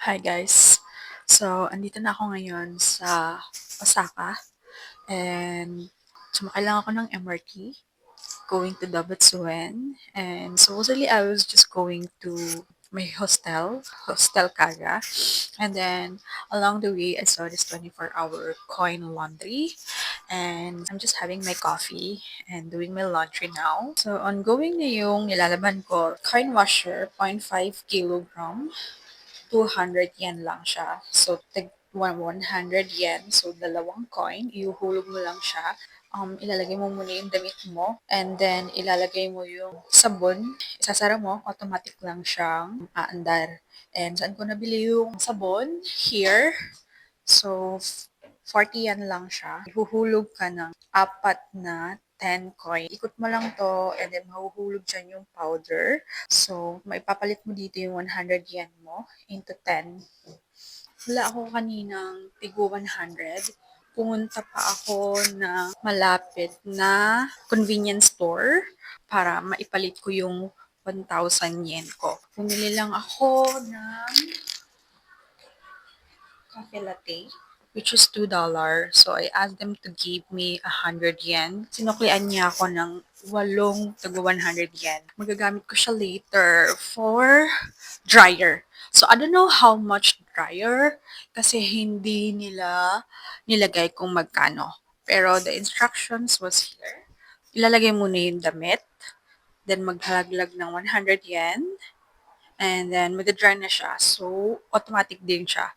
Hi guys. So, andito na ako ngayon sa Osaka and sumakay lang ako ng MRT going to Dabatsuen, and supposedly I was just going to my Hostel Kaga, and then along the way I saw this 24-hour coin laundry, and I'm just having my coffee and doing my laundry now. So ongoing na yung nilalaban ko, coin washer, 0.5 kilogram, 200 yen lang siya. So, 100 yen. So, dalawang coin. Ihuhulog mo lang siya. Ilalagay mo muna yung damit mo. And then, ilalagay mo yung sabon. Isasara mo. Automatic lang siyang aandar. And saan ko nabili yung sabon? Here. So, 40 yan lang siya. Ihuhulog ka ng apat na 10 coin. Ikot mo lang to and then mahuhulog dyan yung powder. So, maipapalit mo dito yung 100 yen mo into 10. Wala ako kaninang tigo 100. Pumunta pa ako na malapit na convenience store para maipalit ko yung 1,000 yen ko. Bumili lang ako ng cafe latte, which is $2. So, I asked them to give me 100 yen. Sinuklian niya ako ng 100 yen. Magagamit ko siya later for dryer. So, I don't know how much dryer kasi hindi nila nilagay kung magkano. Pero the instructions was here. Ilalagay muna yung damit, then maghalaglag ng 100 yen, and then magda-dry na siya. So, automatic din siya.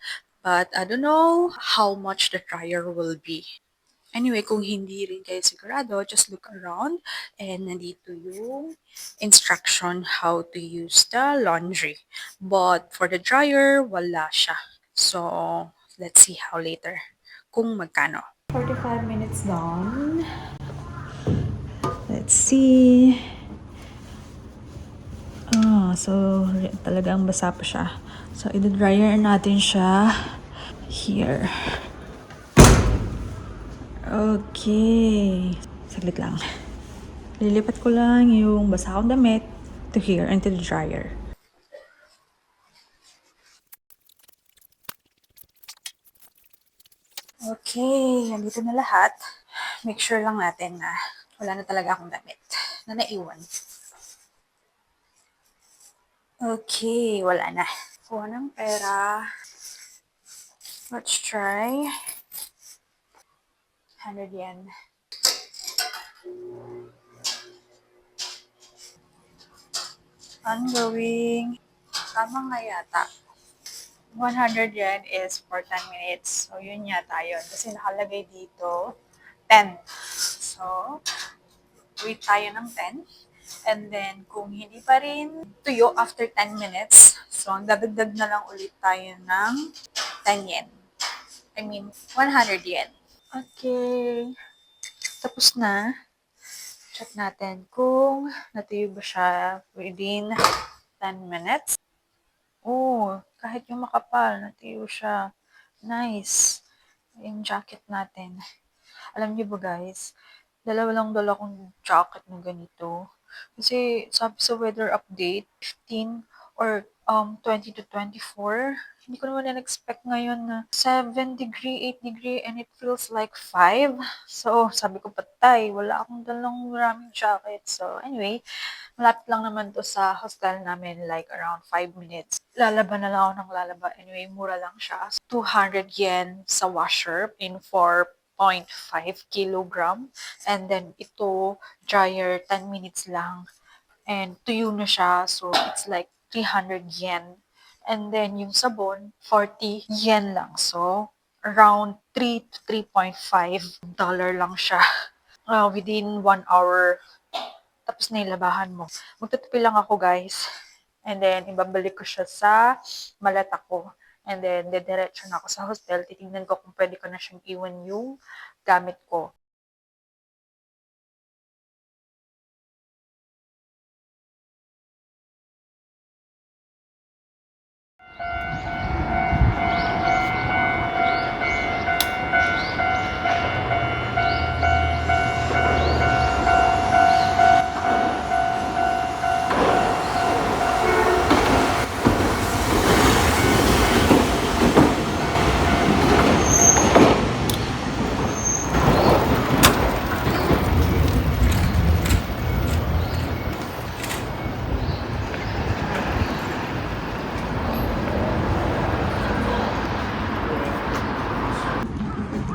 But I don't know how much the dryer will be. Anyway, kung hindi rin kayo sigurado, just look around and nandito yung instruction how to use the laundry. But for the dryer, wala siya. So, let's see how later kung magkano. 45 minutes down. Let's see. So talagang basa pa siya. So, i-dryer natin siya here. Okay. Saglit lang. Lilipat ko lang yung basa akong damit to here and to the dryer. Okay, nandito na lahat. Make sure lang natin na wala na talaga akong damit na naiwan. Okay, wala na. Kuha ng pera. Let's try 100 yen. Ongoing. Tama nga yata. 100 yen is for 10 minutes. So, yun yata yun. Kasi nakalagay dito, 10. So, wait tayo ng 10. And then, kung hindi pa rin tuyo after 10 minutes, so, ang dadagdag na lang ulit tayo ng 10 yen. I mean, 100 yen. Okay. Tapos na. Check natin kung natuyo ba siya within 10 minutes. Oh, kahit yung makapal, natuyo siya. Nice. Yung jacket natin. Alam niyo ba guys, dalawa lang dala kong jacket na ganito. Kasi sabi sa weather update, 15 or 20 to 24. Hindi ko naman na-expect ngayon na 7 degree, 8 degree, and it feels like 5. So, sabi ko patay, wala akong dalang maraming jacket. So, anyway, malapit lang naman to sa hostel namin, like around 5 minutes. Lalaba na lang ako ng lalaba. Anyway, mura lang siya. 200 yen sa washer in 4.5 kilogram. And then, ito, dryer, 10 minutes lang. And tuyo na siya. So, it's like 300 yen. And then, yung sabon, 40 yen lang. So, around 3 to 3.5 dollar lang siya. Within 1 hour, tapos na yung labahan mo. Magtatupi lang ako, guys. And then, ibabalik ko siya sa maleta ko. And then, dediretso na ako sa hostel. Titignan ko kung pwede ko na siyang iwan yung gamit ko.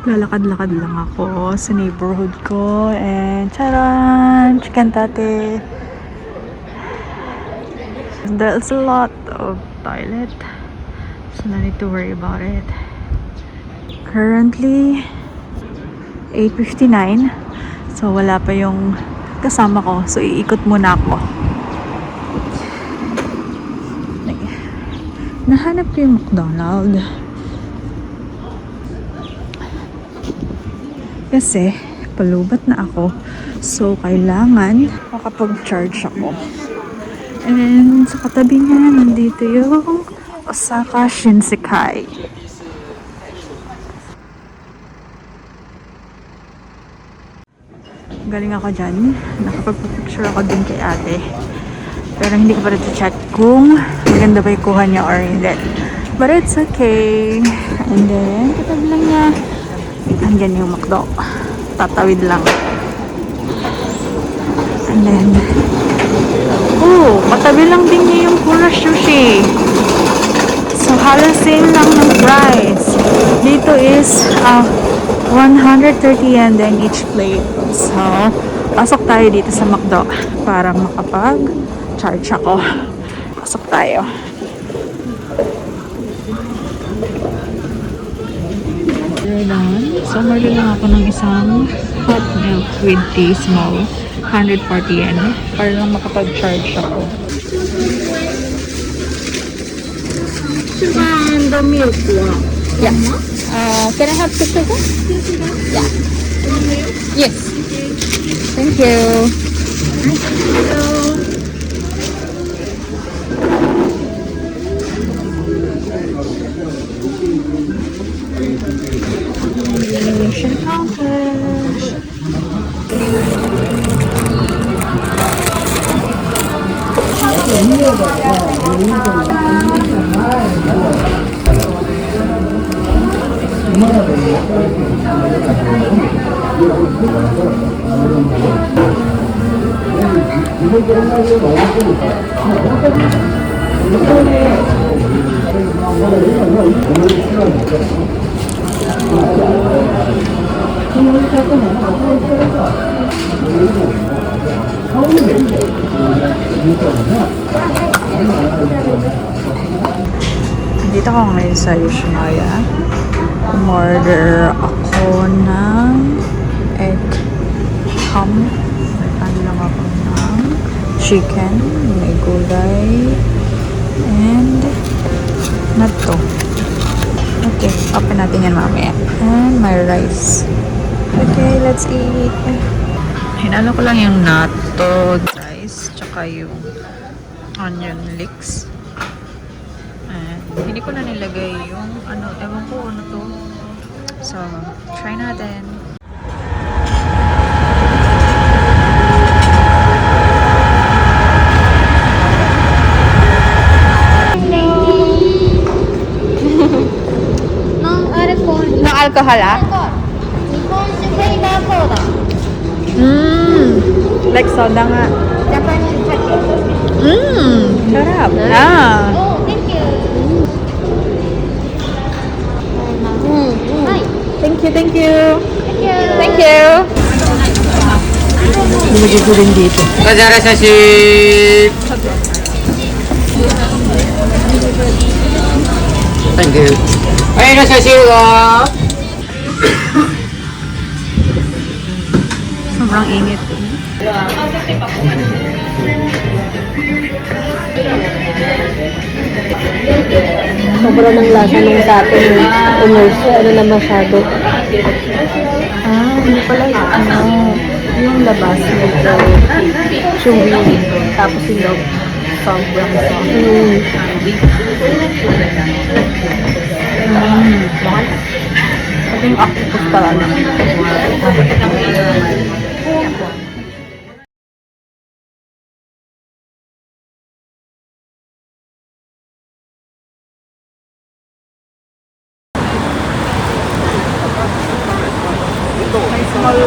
Lalakad-lakad lang ako sa neighborhood ko. And charan! Chicken tate. There's a lot of toilet. So no need to worry about it. Currently, 8:59. So wala pa yung kasama ko. So iikot muna ako. Nahanap ko yung McDonald's. Kasi, palubat na ako. So, kailangan makapag-charge ako. And sa katabi niya, nandito yung Osaka Shinsekai. Galing ako dyan. Nakapag-picture ako din kay ate. Pero hindi ko pa rin check kung maganda ba yung kuha niya or hindi. But it's okay. And then, katabi lang niya. Andyan yung McDo. Tatawid lang. And then, oh, katabi lang din niya yung Kura Sushi. So, halos same lang ng price. Dito is 130 yen then each plate. So, pasok tayo dito sa McDo para makapag-charge ako. Pasok tayo. So, order lang ako ng isang hot milk with tea small. 140 yen. Para lang makapag-charge ako. And the milk one. Yeah. Can I have the sugar? Yeah. Yes. Thank you. Mission accomplished. Dito ako ngayon sa Yoshinoya. Umorder ako ng egg ham. Ano lang ako ng chicken, may gulay, and natto. Okay, open natin yan mamaya. And my rice. Okay, let's eat. Hinalo ko lang yung natto, rice, tsaka yung onion leeks. And hindi ko na nilagay yung ano, ewan ko ano to. So, try natin. No alcohol, ah? Like soda nga. Japanese sake. Sarap. Ah. Oh, thank you. Hi. Thank you, thank you. Thank you. Thank you. Nilagay ko rin dito. Kajara sashi. Thank you. Ayun na sashi ko. Sobrang init. Sobrang ng lasa ng sa atin. Immerse. Ano na masyado. Hindi pala yung ano. Yung labas, medyo chewy. Tapos yung loob, sobrang soft. Ito yung octopus talaga. May small